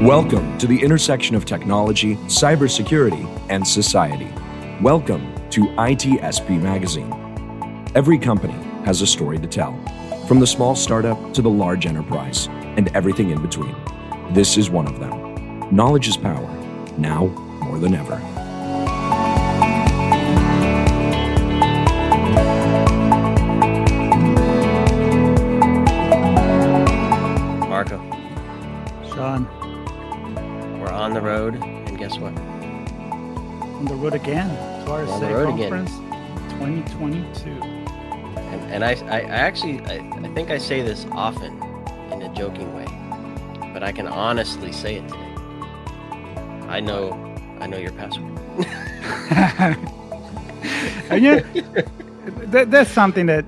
Welcome to the intersection of technology, cybersecurity, and society. Welcome to ITSP Magazine. Every company has a story to tell, from the small startup to the large enterprise, and everything in between. This is one of them. Knowledge is power, now more than ever. Marco. Sean. We're on the road, and guess what? On the road again to RSA Conference 2022. And I think I say this often in a joking way, but I can honestly say it today. I know your password. And that's something that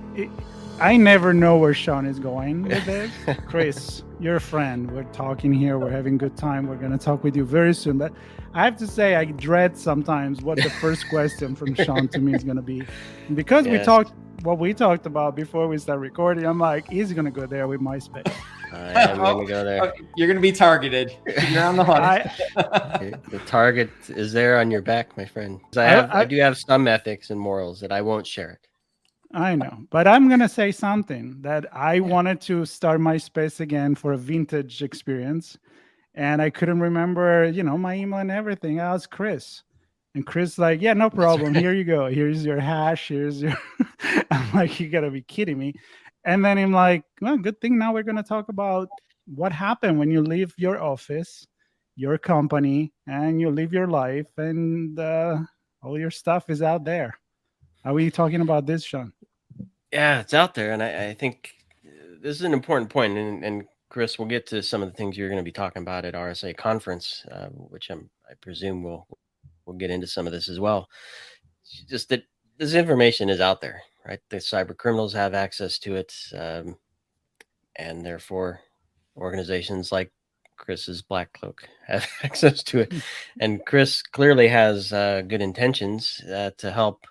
I never know where Sean is going with this. Chris, you're a friend. We're talking here. We're having a good time. We're going to talk with you very soon. But I have to say, I dread sometimes what the first question from Sean to me is going to be. And because we talked about before we start recording, I'm like, he's going to go there with MySpace. I am going to go there. You're going to be targeted. You're on the hunt. The target is there on your back, my friend. I do have some ethics and morals that I won't share it. I know, but I'm going to say something that I wanted to start MySpace again for a vintage experience. And I couldn't remember, my email and everything. I asked Chris. And Chris like, yeah, no problem. Here you go. Here's your hash. Here's your... I'm like, you got to be kidding me. And then I'm like, well, good thing now we're going to talk about what happened when you leave your office, your company, and you live your life, and all your stuff is out there. Are we talking about this, Sean? Yeah, it's out there. And I think this is an important point. And Chris, we'll get to some of the things you're going to be talking about at RSA Conference, which I presume we'll get into some of this as well. Just that this information is out there, right? The cyber criminals have access to it. And therefore, organizations like Chris's BlackCloak have access to it. And Chris clearly has good intentions to help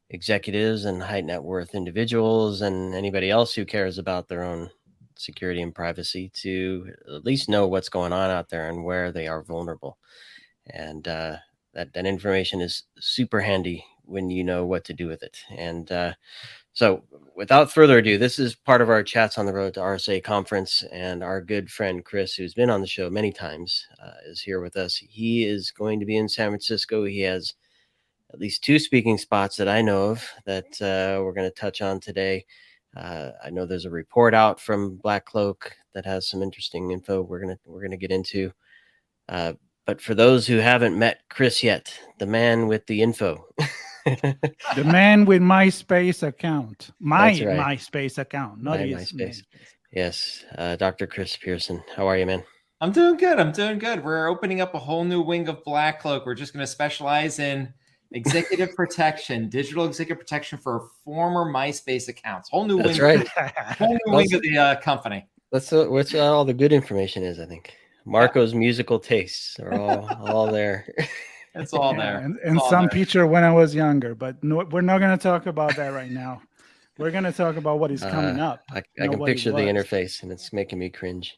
executives and high net worth individuals and anybody else who cares about their own security and privacy to at least know what's going on out there and where they are vulnerable. And that information is super handy when you know what to do with it. And so without further ado, this is part of our chats on the road to RSA Conference, and our good friend Chris, who's been on the show many times, is here with us. He is going to be in San Francisco. He has at least 2 speaking spots that I know of that we're going to touch on today. I know there's a report out from BlackCloak that has some interesting info we're going to get into. But for those who haven't met Chris yet, the man with the info. The man with MySpace account. That's right. MySpace account, not his MySpace. Yes. Dr. Chris Pierson. How are you, man? I'm doing good. We're opening up a whole new wing of BlackCloak. We're just going to specialize in executive protection, digital executive protection for former MySpace accounts. Whole new That's wing. Right. Whole new wing of the company. That's what all the good information is, I think. Marco's musical tastes are all there. It's all there. And some there. Picture when I was younger, but no, we're not going to talk about that right now. We're going to talk about what is coming up. I can picture the interface, and it's making me cringe.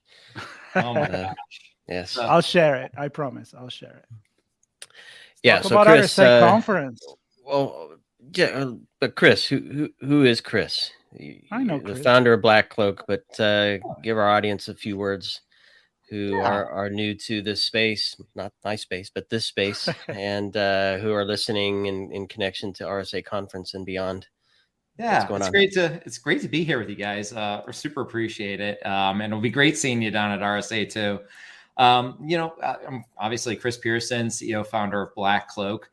Oh my gosh. Yes. I'll share it. I promise. I'll share it. Yeah. Talk so about Chris, RSA Conference. Well, yeah, but Chris, who is Chris? I know the Chris. Founder of BlackCloak, but give our audience a few words who are new to this space, not my space, but this space, and who are listening in connection to RSA Conference and beyond. Yeah, it's great to be here with you guys. We super appreciate it, and it'll be great seeing you down at RSA too. I'm obviously Chris Pierson, CEO, founder of BlackCloak.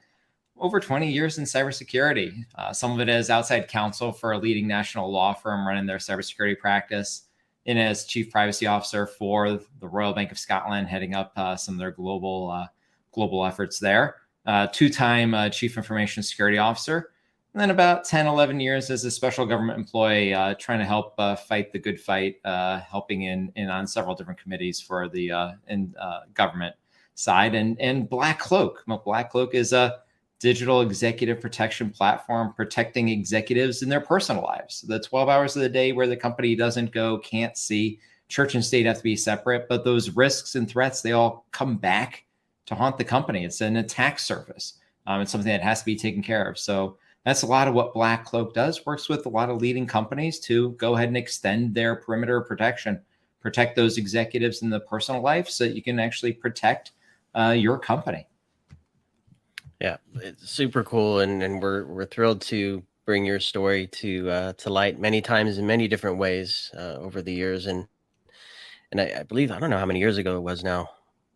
Over 20 years in cybersecurity. Some of it as outside counsel for a leading national law firm running their cybersecurity practice, and as chief privacy officer for the Royal Bank of Scotland, heading up some of their global efforts there. 2-time chief information security officer. And then about 10, 11 years as a special government employee, trying to help fight the good fight, helping in on several different committees for the government side. And BlackCloak. BlackCloak is a digital executive protection platform protecting executives in their personal lives. The 12 hours of the day where the company doesn't go, can't see, church and state have to be separate, but those risks and threats, they all come back to haunt the company. It's an attack surface. It's something that has to be taken care of. So that's a lot of what BlackCloak does, works with a lot of leading companies to go ahead and extend their perimeter of protection, protect those executives in the personal life so that you can actually protect your company. Yeah, it's super cool. And we're thrilled to bring your story to light many times in many different ways over the years. And I believe, I don't know how many years ago it was now,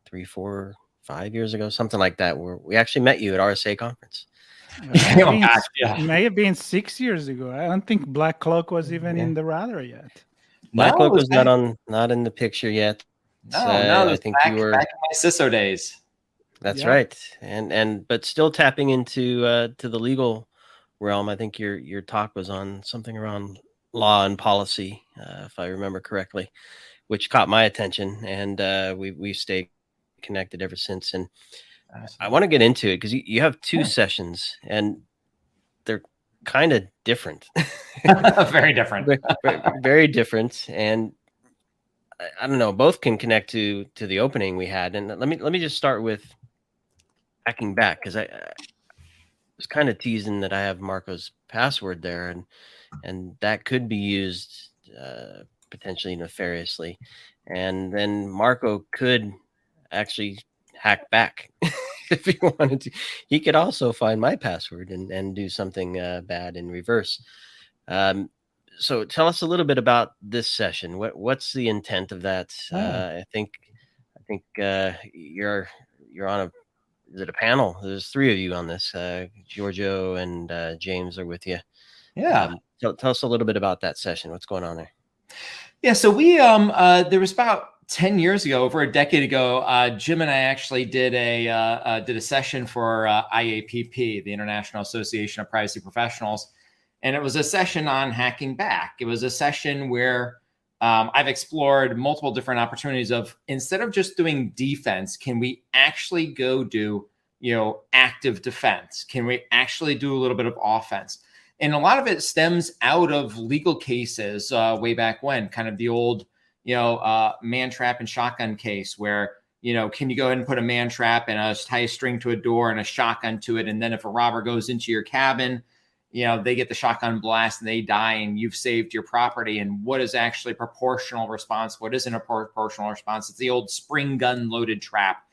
3, 4, 5 years ago, something like that, where we actually met you at RSA Conference. It may have been 6 years ago. I don't think BlackCloak was even in the radar yet. BlackCloak was not in the picture yet. No, I think you were back in my CISO days. That's right, but still tapping into to the legal realm. I think your talk was on something around law and policy, if I remember correctly, which caught my attention, and we've stayed connected ever since. And I want to get into it because you have 2 sessions, and they're kind of different. Very different. Very different. And I don't know, both can connect to the opening we had. And let me just start with hacking back, because I was kind of teasing that I have Marco's password there, and that could be used potentially nefariously. And then Marco could actually hack back if he wanted to. He could also find my password and do something bad in reverse. So tell us a little bit about this session. What's the intent of that? I think you're on is it a panel? There's 3 of you on this. Giorgio and James are with you. Yeah. Tell us a little bit about that session. What's going on there? Yeah. So we there was about 10 years ago, over a decade ago, Jim and I actually did a session for IAPP, the International Association of Privacy Professionals. And it was a session on hacking back. It was a session where I've explored multiple different opportunities of, instead of just doing defense, can we actually go do, active defense? Can we actually do a little bit of offense? And a lot of it stems out of legal cases way back when, kind of the old, man trap and shotgun case where, can you go ahead and put a man trap and tie a string to a door and a shotgun to it? And then if a robber goes into your cabin, they get the shotgun blast and they die and you've saved your property. And what is actually proportional response? What isn't a proportional response? It's the old spring gun loaded trap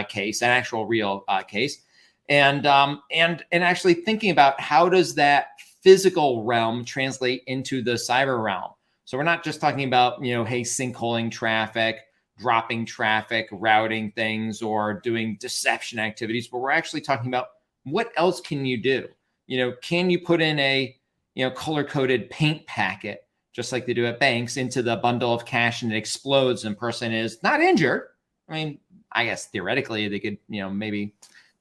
case, an actual real case. And actually thinking about how does that physical realm translate into the cyber realm? So we're not just talking about, hey, sinkholing traffic, dropping traffic, routing things, or doing deception activities, but we're actually talking about what else can you do? Can you put in a, color-coded paint packet, just like they do at banks, into the bundle of cash and it explodes and person is not injured? I mean, I guess theoretically they could, maybe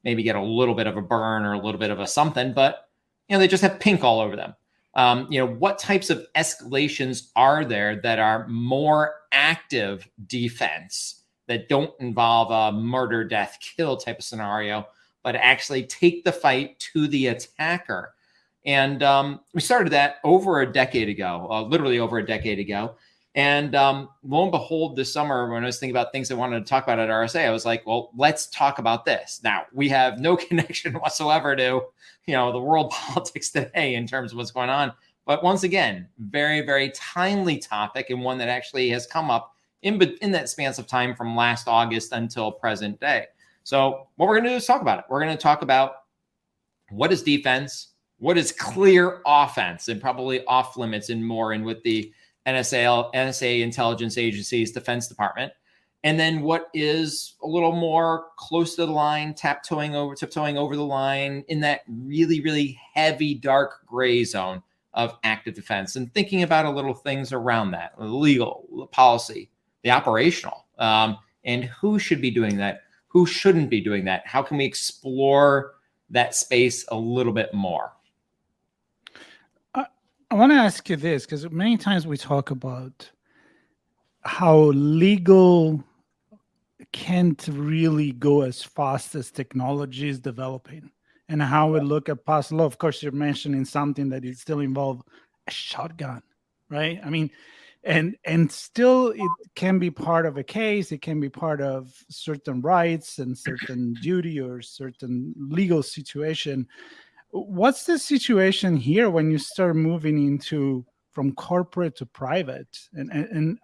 get a little bit of a burn or a little bit of a something, but, they just have pink all over them. What types of escalations are there that are more active defense that don't involve a murder, death, kill type of scenario, but actually take the fight to the attacker? And we started that over a decade ago, literally over a decade ago. And lo and behold, this summer, when I was thinking about things I wanted to talk about at RSA, I was like, well, let's talk about this. Now, we have no connection whatsoever to, the world politics today in terms of what's going on. But once again, very, very timely topic, and one that actually has come up in that span of time from last August until present day. So what we're going to do is talk about it. We're going to talk about what is defense, what is clear offense, and probably off limits and more in with the NSA intelligence agency's Defense Department. And then what is a little more close to the line, tiptoeing over the line in that really, really heavy, dark gray zone of active defense, and thinking about a little things around that, the legal, the policy, the operational, and who should be doing that, who shouldn't be doing that. How can we explore that space a little bit more? I want to ask you this, because many times we talk about how legal can't really go as fast as technology is developing, and how we look at past law. Of course, you're mentioning something that is still involve a shotgun, right? I mean, and still it can be part of a case. It can be part of certain rights and certain duty or certain legal situation. What's the situation here when you start moving into from corporate to private? And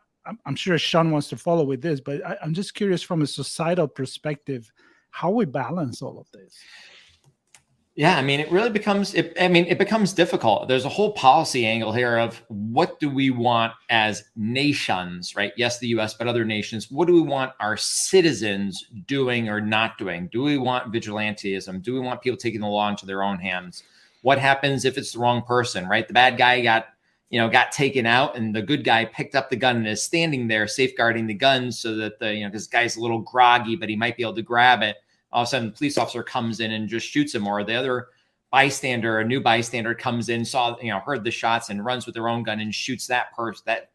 I'm sure Sean wants to follow with this, but I'm just curious from a societal perspective, how we balance all of this. Yeah, I mean, it really becomes, it becomes difficult. There's a whole policy angle here of what do we want as nations, right? Yes, the US, but other nations. What do we want our citizens doing or not doing? Do we want vigilantism? Do we want people taking the law into their own hands? What happens if it's the wrong person, right? The bad guy got taken out and the good guy picked up the gun and is standing there safeguarding the gun so that this guy's a little groggy, but he might be able to grab it. All of a sudden, the police officer comes in and just shoots him, or the other bystander, a new bystander, comes in, heard the shots and runs with their own gun and shoots that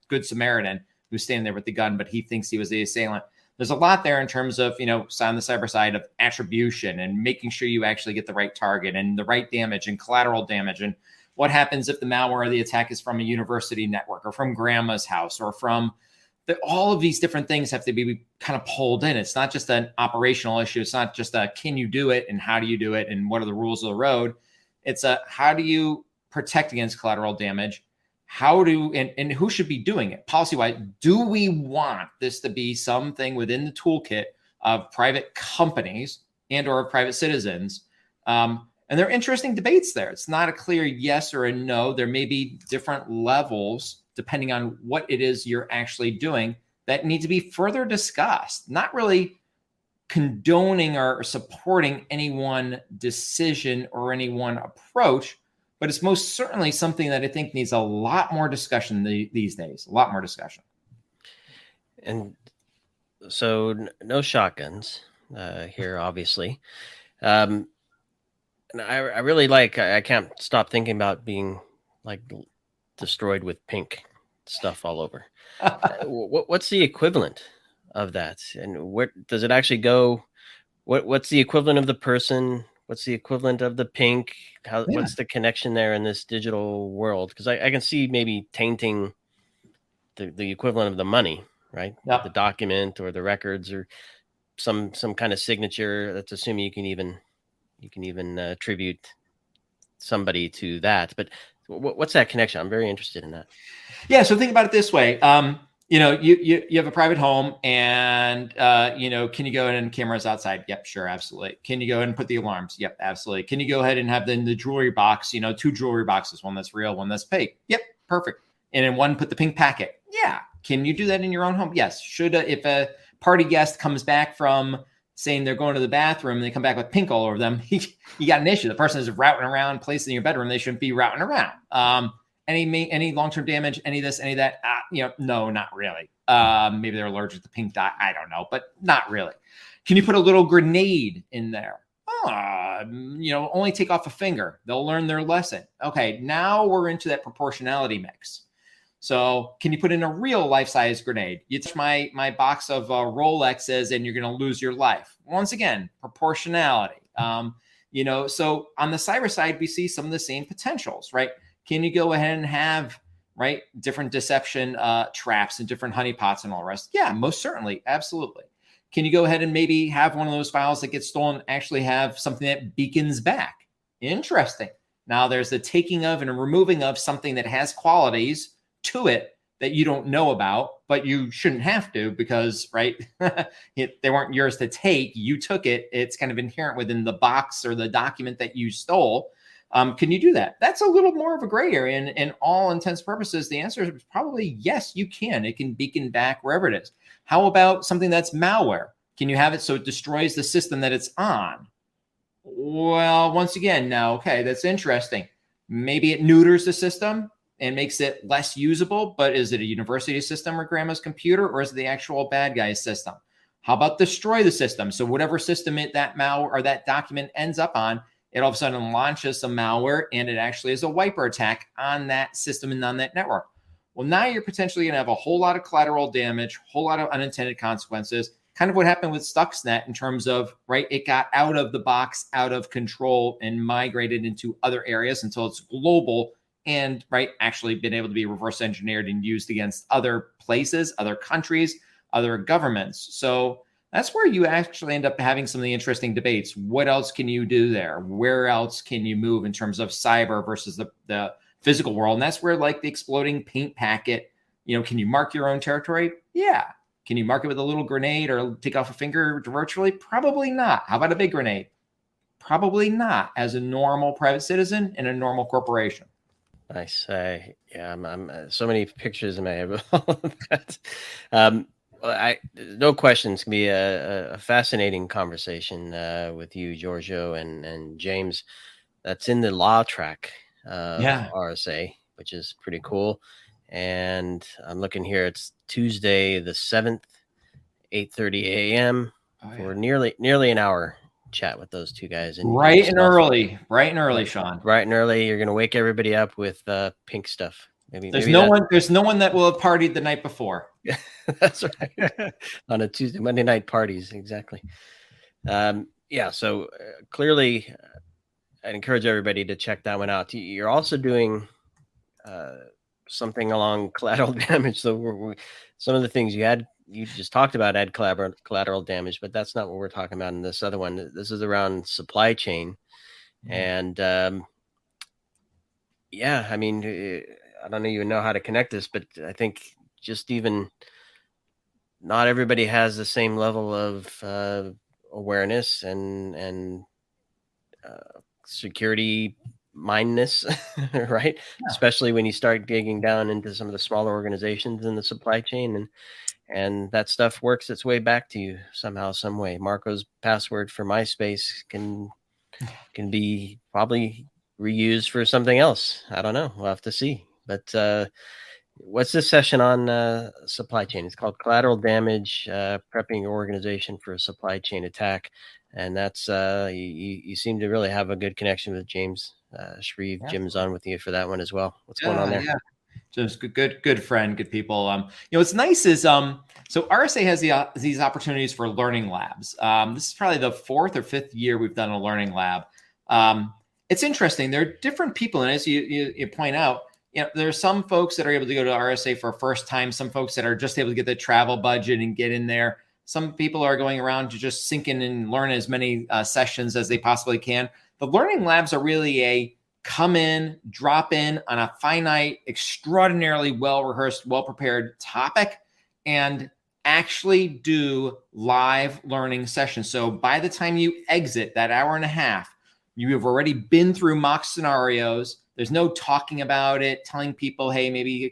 good Samaritan who's standing there with the gun, but he thinks he was the assailant. There's a lot there in terms of, on the cyber side of attribution and making sure you actually get the right target and the right damage and collateral damage. And what happens if the malware or the attack is from a university network or from grandma's house or from all of these different things have to be kind of pulled in. It's not just an operational issue. It's not just can you do it and how do you do it and what are the rules of the road? It's how do you protect against collateral damage? And who should be doing it? Policy-wise, do we want this to be something within the toolkit of private companies and or private citizens? And there are interesting debates there. It's not a clear yes or a no. There may be different levels depending on what it is you're actually doing that need to be further discussed, not really condoning or supporting any one decision or any one approach, but it's most certainly something that I think needs a lot more discussion these days, a lot more discussion. And so no shotguns here, obviously. And I really I can't stop thinking about being destroyed with pink stuff all over. What's the equivalent of that? And where does it actually go? What's the equivalent of the person? What's the equivalent of the pink? What's the connection there in this digital world? Because I can see maybe tainting the equivalent of the money, right? Yep. The document or the records or some kind of signature. That's assuming you can even attribute somebody to that. But what's that connection? I'm very interested in that. Yeah. So think about it this way. You have a private home and, can you go ahead and cameras outside? Yep, sure. Absolutely. Can you go ahead and put the alarms? Yep, absolutely. Can you go ahead and have the jewelry box, 2 jewelry boxes, one that's real, one that's fake? Yep. Perfect. And in one, put the pink packet. Yeah. Can you do that in your own home? Yes. Should, if a party guest comes back from saying they're going to the bathroom and they come back with pink all over them, you got an issue. The person is routing around, placed in your bedroom. They shouldn't be routing around. Any long-term damage, any of this, any of that? No, not really. Maybe they're allergic to pink dye. I don't know, but not really. Can you put a little grenade in there? Only take off a finger. They'll learn their lesson. Okay, now we're into that proportionality mix. So can you put in a real life-size grenade? You touch my box of Rolexes and you're going to lose your life. Once again, proportionality. So on the cyber side, we see some of the same potentials, right? Can you go ahead and have, right, different deception traps and different honeypots and all the rest? Yeah, most certainly. Absolutely. Can you go ahead and maybe have one of those files that gets stolen actually have something that beacons back? Interesting. Now there's the taking of and removing of something that has qualities to it that you don't know about, but you shouldn't have to because, right, they weren't yours to take. You took it. It's kind of inherent within the box or the document that you stole. Can you do that? That's a little more of a gray area. And in all intents and purposes, the answer is probably yes, you can. It can beacon back wherever it is. How about something that's malware? Can you have it so it destroys the system that it's on? Well, once again, now, okay, that's interesting. Maybe it neuters the system and makes it less usable, but is it a university system or grandma's computer, or is it the actual bad guy's system? How about destroy the system? So whatever system that malware or that document ends up on, it all of a sudden launches some malware and it actually is a wiper attack on that system and on that network. Well, now you're potentially going to have a whole lot of collateral damage, a whole lot of unintended consequences, kind of what happened with Stuxnet in terms of, right, it got out of the box, out of control and migrated into other areas until it's global and actually been able to be reverse engineered and used against other places, other countries, other governments. So that's where you actually end up having some of the interesting debates. What else can you do there? Where else can you move in terms of cyber versus the physical world? And that's where the exploding paint packet, can you mark your own territory? Yeah. Can you mark it with a little grenade or take off a finger virtually? Probably not. How about a big grenade? Probably not, as a normal private citizen in a normal corporation. Nice. Yeah, I'm so many pictures in my head with all of that. No question, it's gonna be a fascinating conversation with you, Giorgio, and James. That's in the law track of RSA, which is pretty cool. And I'm looking here. It's Tuesday the 7th, 8:30 a.m. for nearly an hour chat with those two guys. And bright and early, Sean. Bright and early. You're gonna wake everybody up with pink stuff. There's no one that will have partied the night before. That's right. On a Tuesday, Monday night parties. Exactly. So clearly I'd encourage everybody to check that one out. You're also doing something along collateral damage. So some of the things you just talked about had collateral damage, but that's not what we're talking about in this other one. This is around supply chain. And I mean, I don't even know how to connect this, but I think just even not everybody has the same level of awareness and security mindedness, right? Yeah. Especially when you start digging down into some of the smaller organizations in the supply chain, and that stuff works its way back to you somehow, some way. Marco's password for MySpace can be probably reused for something else. I don't know. We'll have to see. But what's this session on supply chain? It's called Collateral Damage, Prepping Your Organization for a Supply Chain Attack. And that's you seem to really have a good connection with James Shreve. Yeah. Jim's on with you for that one as well. What's going on there? Yeah. Just good friend, good people. What's nice is so RSA has these opportunities for learning labs. This is probably the 4th or 5th year we've done a learning lab. It's interesting. There are different people, and as you point out, there are some folks that are able to go to RSA for a first time. Some folks that are just able to get the travel budget and get in there. Some people are going around to just sink in and learn as many sessions as they possibly can. The learning labs are really a come in, drop in on a finite, extraordinarily well-rehearsed, well-prepared topic, and actually do live learning sessions. So by the time you exit that hour and a half, you have already been through mock scenarios. There's no talking about it, telling people, hey, maybe,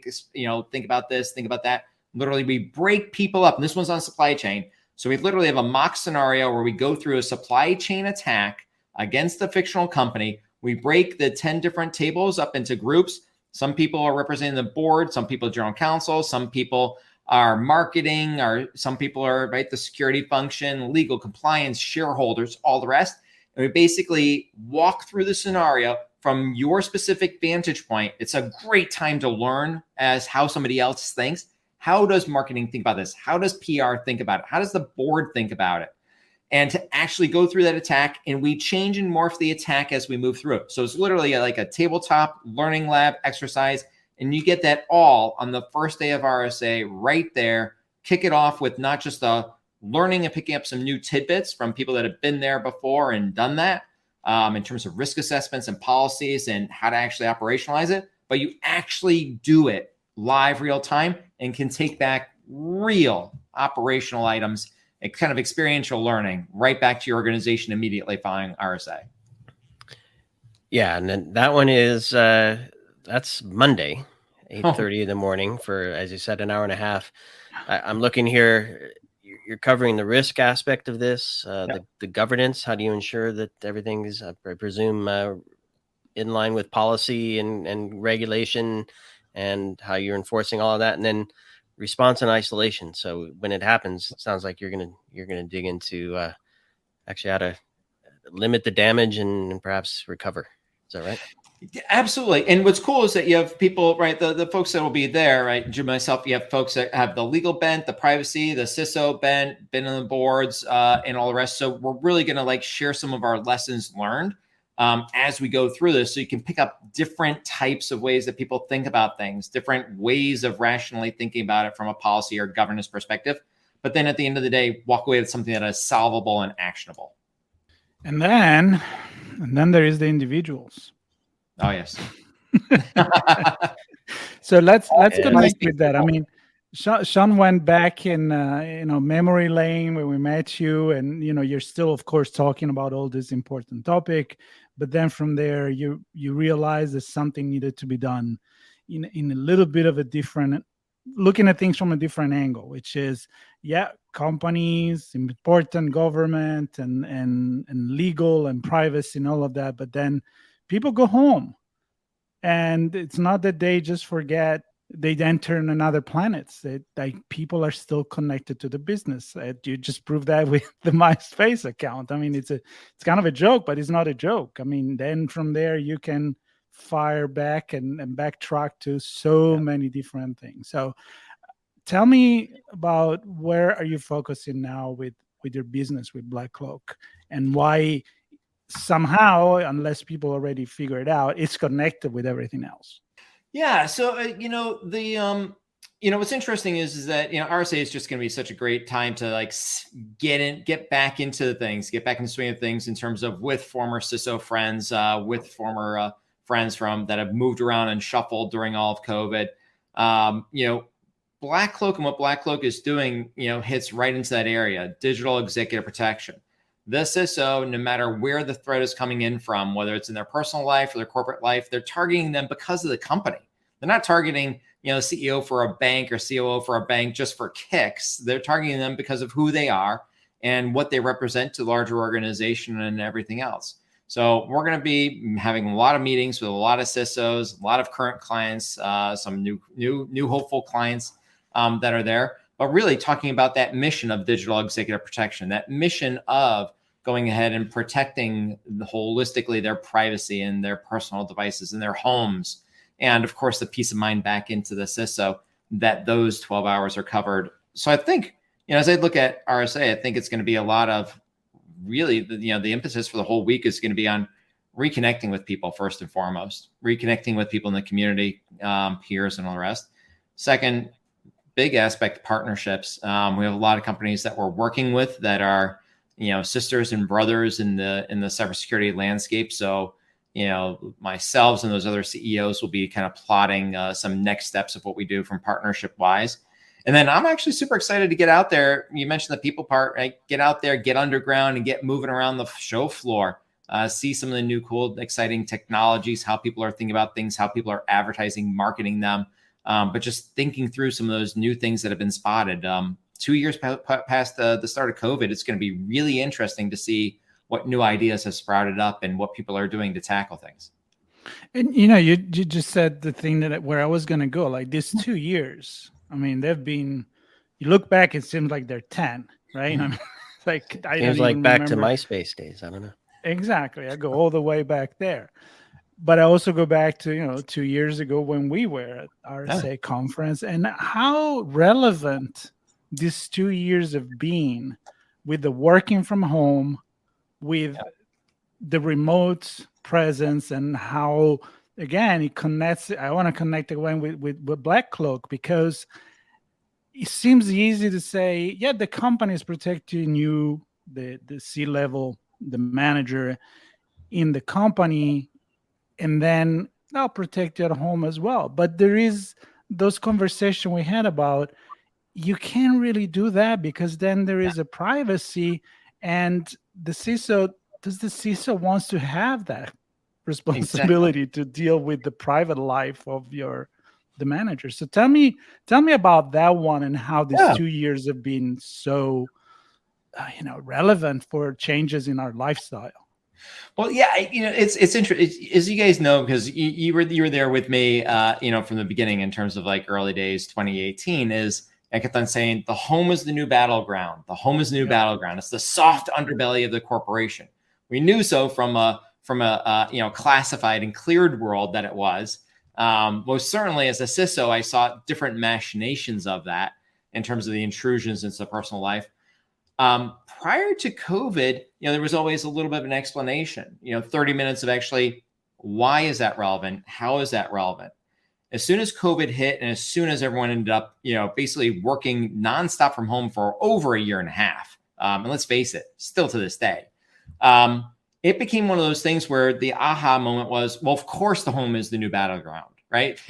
think about this, think about that. Literally, we break people up. And this one's on supply chain. So we literally have a mock scenario where we go through a supply chain attack against a fictional company. We break the 10 different tables up into groups. Some people are representing the board. Some people are general counsel. Some people are marketing, or some people are the security function, legal, compliance, shareholders, all the rest. And we basically walk through the scenario from your specific vantage point. It's a great time to learn as how somebody else thinks. How does marketing think about this? How does PR think about it? How does the board think about it? And to actually go through that attack, and we change and morph the attack as we move through it. So it's literally like a tabletop learning lab exercise, and you get that all on the first day of RSA right there. Kick it off with not just the learning and picking up some new tidbits from people that have been there before and done that in terms of risk assessments and policies and how to actually operationalize it, but you actually do it live real time and can take back real operational items and kind of experiential learning right back to your organization immediately following RSA. Yeah. And then that one is, that's Monday, 8:30 in the morning for, as you said, an hour and a half. I'm looking here. You're covering the risk aspect of this, the governance. How do you ensure that everything is, I presume, in line with policy and regulation, and how you're enforcing all of that, and then response and isolation. So when it happens, it sounds like you're gonna dig into actually how to limit the damage and perhaps recover. Is that right? Absolutely. And what's cool is that you have people, right? The folks that will be there, right? Jim, myself, you have folks that have the legal bent, the privacy, the CISO bent, been on the boards, and all the rest. So we're really going to share some of our lessons learned as we go through this, so you can pick up different types of ways that people think about things, different ways of rationally thinking about it from a policy or governance perspective. But then at the end of the day, walk away with something that is solvable and actionable. And then there is the individuals. Oh, yes. So let's connect with that. I mean, Sean went back in memory lane when we met you, and you're still, of course, talking about all this important topic. But then from there, you realize that something needed to be done in a little bit of a different, looking at things from a different angle, which is, companies, important government and legal and privacy and all of that. But then people go home, and it's not that they just forget. They enter on another planets. People are still connected to the business. You just proved that with the MySpace account. I mean, it's kind of a joke, but it's not a joke. I mean, then from there you can fire back and backtrack to so many different things. So tell me about, where are you focusing now with your business with BlackCloak, and why somehow, unless people already figure it out, it's connected with everything else. Yeah. So, what's interesting is that, RSA is just going to be such a great time to get back into things, get back into swing of things in terms of with former CISO friends, with former friends that have moved around and shuffled during all of COVID. BlackCloak and what BlackCloak is doing, hits right into that area, digital executive protection. The CISO, no matter where the threat is coming in from, whether it's in their personal life or their corporate life, they're targeting them because of the company. They're not targeting, CEO for a bank or COO for a bank just for kicks. They're targeting them because of who they are and what they represent to the larger organization and everything else. So we're going to be having a lot of meetings with a lot of CISOs, a lot of current clients, some new hopeful clients that are there, but really talking about that mission of digital executive protection, that mission of going ahead and protecting holistically their privacy and their personal devices in their homes. And of course, the peace of mind back into the CISO that those 12 hours are covered. So I think, as I look at RSA, I think it's going to be a lot of really, the emphasis for the whole week is going to be on reconnecting with people first and foremost, reconnecting with people in the community, peers and all the rest. Second, big aspect, partnerships. We have a lot of companies that we're working with that are, sisters and brothers in the cybersecurity landscape. So, myself and those other CEOs will be kind of plotting some next steps of what we do from partnership wise. And then I'm actually super excited to get out there. You mentioned the people part, right? Get out there, get underground and get moving around the show floor, see some of the new, cool, exciting technologies, how people are thinking about things, how people are advertising, marketing them, but just thinking through some of those new things that have been spotted. 2 years past the start of COVID, it's going to be really interesting to see what new ideas have sprouted up and what people are doing to tackle things. And you just said the thing where I was going to go, like this 2 years. I mean, you look back, it seems like they're 10, right? I mean, seems like back to MySpace days. I don't know. Exactly. I go all the way back there. But I also go back to, 2 years ago when we were at RSA Conference, and how relevant these 2 years have been with the working from home, with the remote presence, and how, again, it connects. I want to connect again with BlackCloak, because it seems easy to say, the company is protecting you, the C-level, the manager in the company, and then I'll protect you at home as well. But there is those conversations we had about, you can't really do that, because then there is a privacy, and the CISO wants to have that responsibility to deal with the private life of the manager. So tell me about that one, and how these 2 years have been so relevant for changes in our lifestyle. Well, it's interesting, as you guys know, because you were there with me, from the beginning in terms of early days, 2018. Is I kept on saying the home is the new battleground. The home is the new battleground. It's the soft underbelly of the corporation. We knew so from a classified and cleared world that it was. Most certainly, as a CISO, I saw different machinations of that in terms of the intrusions into personal life. Prior to COVID, there was always a little bit of an explanation, 30 minutes of actually, why is that relevant? How is that relevant? As soon as COVID hit, and as soon as everyone ended up, basically working nonstop from home for over a year and a half, and let's face it, still to this day, it became one of those things where the aha moment was, well, of course the home is the new battleground, right?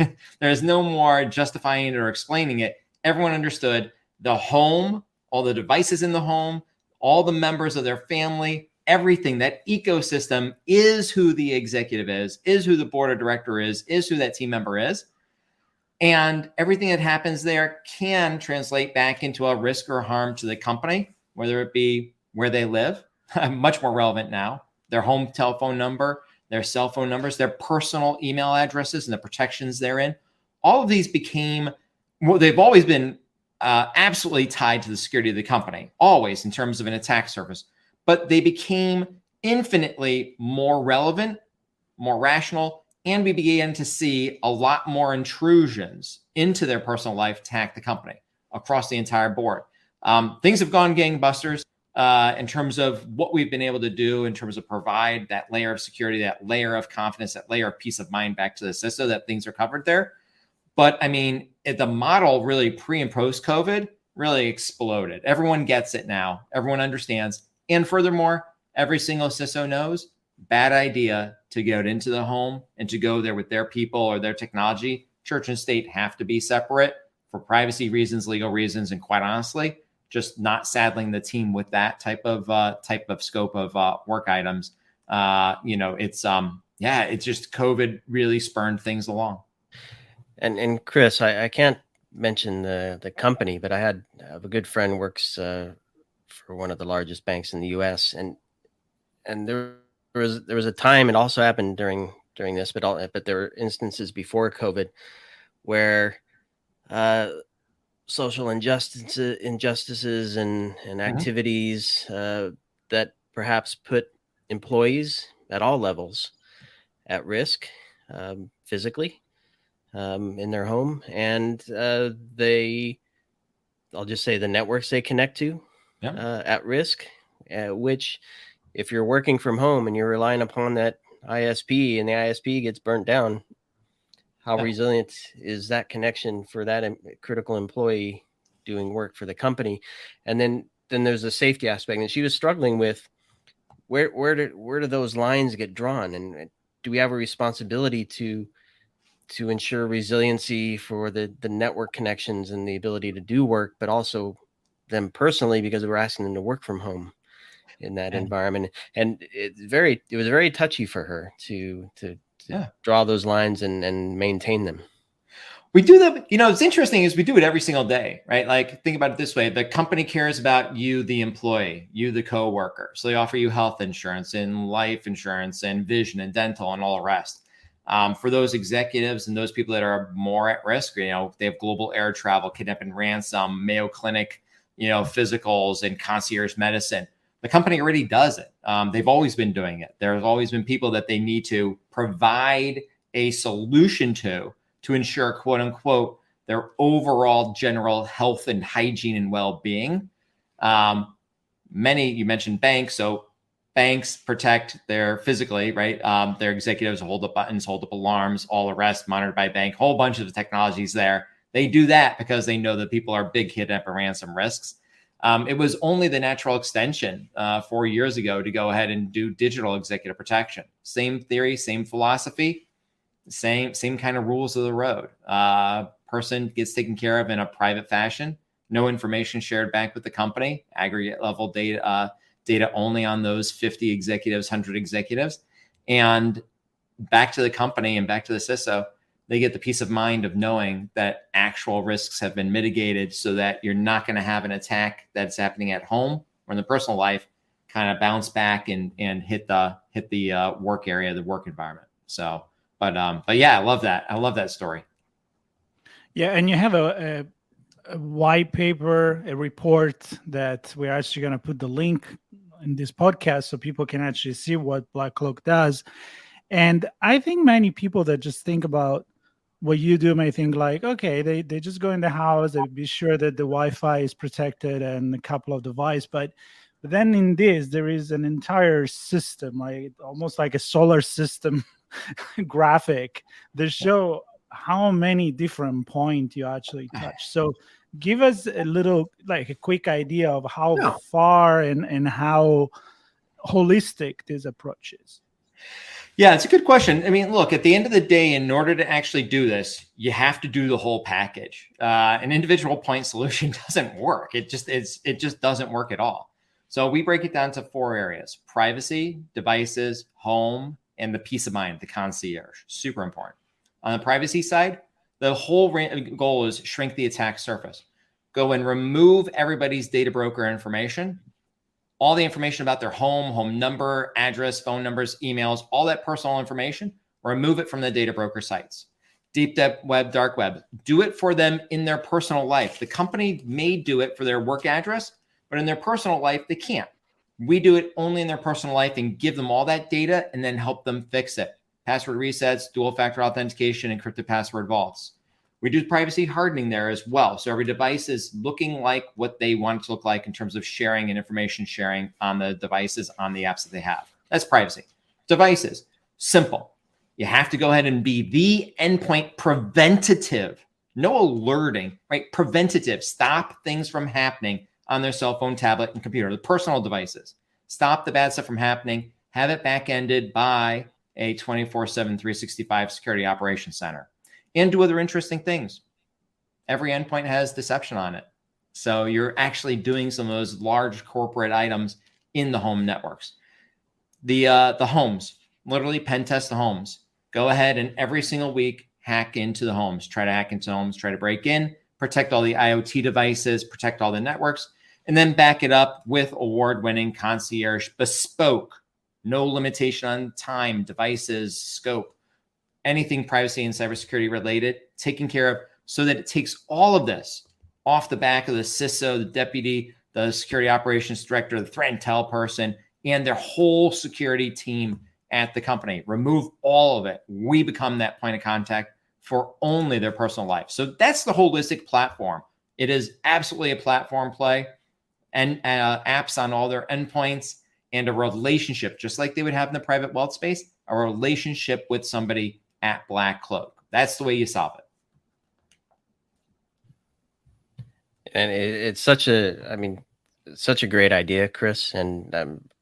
There's no more justifying it or explaining it. Everyone understood the home, all the devices in the home, all the members of their family, everything, that ecosystem is who the executive is who the board of director is who that team member is. And everything that happens there can translate back into a risk or harm to the company, whether it be where they live, much more relevant now, their home telephone number, their cell phone numbers, their personal email addresses and the protections therein. All of these became, well, they've always been absolutely tied to the security of the company, always in terms of an attack surface, but they became infinitely more relevant, more rational, and we began to see a lot more intrusions into their personal life attack the company across the entire board. Things have gone gangbusters in terms of what we've been able to do in terms of provide that layer of security, that layer of confidence, that layer of peace of mind back to the CISO, that things are covered there. But I mean, the model really pre and post COVID really exploded. Everyone gets it now. Everyone understands. And furthermore, every single CISO knows, bad idea to go into the home and to go there with their people or their technology. Church and state have to be separate for privacy reasons, legal reasons, and quite honestly, just not saddling the team with that type of scope of work items. It's just COVID really spurned things along. And Chris, I can't mention the company, but I have a good friend works for one of the largest banks in the U.S. and there was a time, it also happened during this, but there were instances before COVID where social injustices and activities that perhaps put employees at all levels at risk physically in their home, and I'll just say the networks they connect to at risk, which if you're working from home and you're relying upon that ISP and the ISP gets burnt down, how resilient is that connection for that critical employee doing work for the company? And then there's a safety aspect, and she was struggling with where do those lines get drawn, and do we have a responsibility to ensure resiliency for the network connections and the ability to do work, but also them personally, because we're asking them to work from home in that environment. And it was very touchy for her to draw those lines and maintain them. We do that. It's interesting is we do it every single day, right? Like, think about it this way. The company cares about you, the employee, you, the coworker. So they offer you health insurance and life insurance and vision and dental and all the rest. For those executives and those people that are more at risk, they have global air travel, kidnap and ransom, Mayo Clinic, physicals and concierge medicine. The company already does it. They've always been doing it. There's always been people that they need to provide a solution to ensure, quote unquote, their overall general health and hygiene and well-being. You mentioned banks. So banks protect their physically, right? Their executives hold up buttons, hold up alarms, all the rest, monitored by bank, whole bunch of technologies there. They do that because they know that people are big kidnap and ransom risks. It was only the natural extension 4 years ago to go ahead and do digital executive protection. Same theory, same philosophy, same kind of rules of the road. Person gets taken care of in a private fashion. No information shared back with the company. Aggregate level data only on those 50 executives, 100 executives, and back to the company and back to the CISO. They get the peace of mind of knowing that actual risks have been mitigated so that you're not going to have an attack that's happening at home or in the personal life kind of bounce back and hit the work area, the work environment. So, but yeah, I love that. I love that story. Yeah. And you have a white paper, a report that we're actually going to put the link in this podcast so people can actually see what BlackCloak does. And I think many people that just think about what you do may think like, okay, they just go in the house, they be sure that the Wi-Fi is protected and a couple of devices. But But then in this, there is an entire system, like almost like a solar system graphic that show how many different points you actually touch. So give us a little, like a quick idea of how far and how holistic this approach is. Yeah, it's a good question. I mean, look, at the end of the day, in order to actually do this, you have to do the whole package. An individual point solution doesn't work. It just doesn't work at all. So we break it down to 4 areas: privacy, devices, home, and the peace of mind, the concierge. Super important. On the privacy side, the whole goal is shrink the attack surface. Go and remove everybody's data broker information, all the information about their home number, address, phone numbers, emails, all that personal information, remove it from the data broker sites. Deep web, dark web, do it for them in their personal life. The company may do it for their work address, but in their personal life, they can't. We do it only in their personal life and give them all that data and then help them fix it. Password resets, dual factor authentication, encrypted password vaults. We do privacy hardening there as well. So every device is looking like what they want it to look like in terms of sharing and information sharing on the devices, on the apps that they have. That's privacy. Devices, simple. You have to go ahead and be the endpoint preventative, no alerting, right? Preventative. Stop things from happening on their cell phone, tablet, and computer, the personal devices. Stop the bad stuff from happening. Have it back-ended by a 24/7, 365 security operations center. And do other interesting things. Every endpoint has deception on it. So you're actually doing some of those large corporate items in the home networks. The homes, literally pen test the homes. Go ahead and every single week hack into the homes. Try to hack into homes, try to break in, protect all the IoT devices, protect all the networks, and then back it up with award-winning concierge, bespoke, no limitation on time, devices, scope, anything privacy and cybersecurity related, taken care of so that it takes all of this off the back of the CISO, the deputy, the security operations director, the threat intel person, and their whole security team at the company. Remove all of it. We become that point of contact for only their personal life. So that's the holistic platform. It is absolutely a platform play, and apps on all their endpoints, and a relationship, just like they would have in the private wealth space, a relationship with somebody at BlackCloak. That's the way you solve it. And it's such a great idea, Chris. And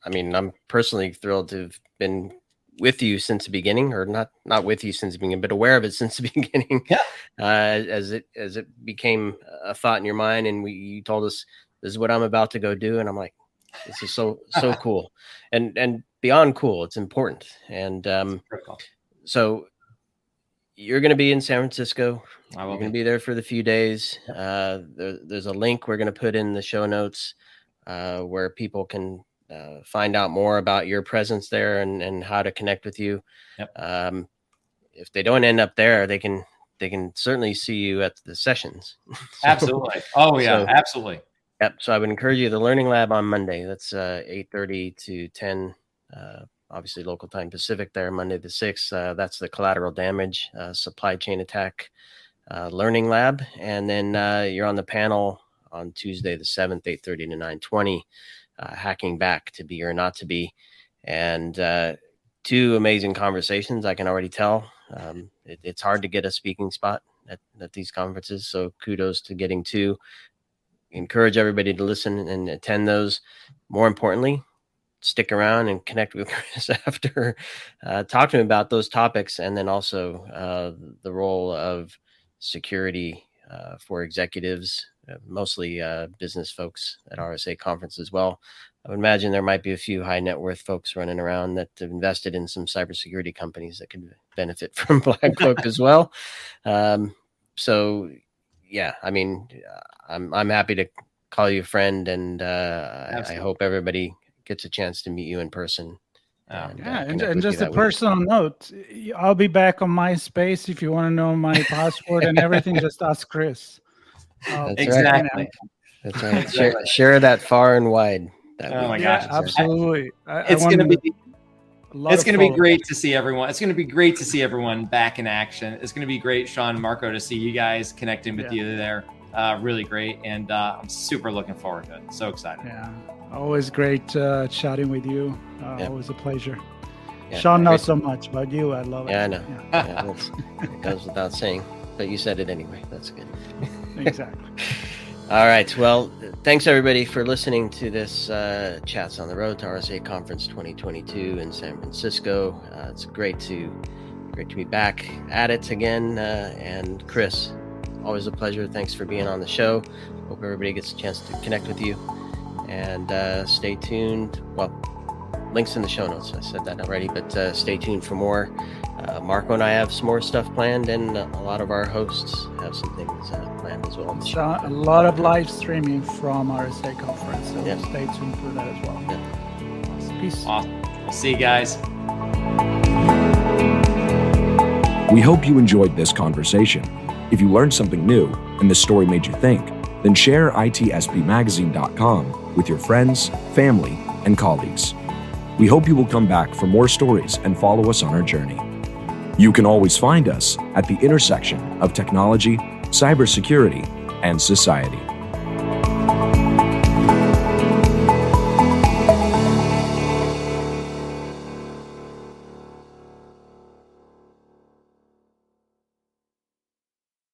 I'm personally thrilled to have been with you since the beginning, or not with you since the beginning, but aware of it since the beginning. Yeah. As it became a thought in your mind, and you told us this is what I'm about to go do, and I'm like, this is so cool, and beyond cool, it's important. And so you're going to be in San Francisco. You're going to be there for the few days. There's a link we're going to put in the show notes where people can find out more about your presence there and how to connect with you. Yep. If they don't end up there, they can certainly see you at the sessions. Absolutely. Oh yeah, absolutely. Yep. So I would encourage you, the Learning Lab on Monday. That's 8:30 to 10. Obviously local time Pacific there, Monday the 6th. That's the collateral damage, supply chain attack Learning Lab. And then you're on the panel on Tuesday the 7th, 8:30 to 9:20, hacking back, to be or not to be. And 2 amazing conversations, I can already tell. It's hard to get a speaking spot at these conferences. So kudos to getting 2. Encourage everybody to listen and attend those. More importantly, stick around and connect with Chris after, talk to him about those topics, and then also the role of security for executives, mostly business folks at RSA Conference as well. I would imagine there might be a few high net worth folks running around that have invested in some cybersecurity companies that could benefit from BlackCloak as well. So yeah, I mean, I'm happy to call you a friend, and I hope everybody gets a chance to meet you in person. And just a personal note, I'll be back on MySpace. If you want to know my password and everything, just ask Chris. Exactly. That's right. Share that far and wide. Oh my gosh. Absolutely. It's going to be great to see everyone. It's going to be great to see everyone back in action. It's going to be great, Sean, Marco, to see you guys connecting with you there. Really great. And I'm super looking forward to it. So excited. Yeah. Always great chatting with you. Yeah. Always a pleasure. Yeah, Sean, not so much, but you, I love it. Yeah, I know. Yeah, it goes without saying, but you said it anyway. That's good. Exactly. All right. Well, thanks everybody for listening to this Chats on the Road to RSA Conference 2022 in San Francisco. It's great to be back at it again. And Chris, always a pleasure. Thanks for being on the show. Hope everybody gets a chance to connect with you. And stay tuned. Well, links in the show notes. I said that already, but stay tuned for more. Marco and I have some more stuff planned, and a lot of our hosts have some things planned as well. So a lot of live streaming from RSA Conference, so Yeah. stay tuned for that as well. Yeah. Peace. Awesome. We'll see you guys. We hope you enjoyed this conversation. If you learned something new and this story made you think, then share itspmagazine.com with your friends, family, and colleagues. We hope you will come back for more stories and follow us on our journey. You can always find us at the intersection of technology, cybersecurity, and society.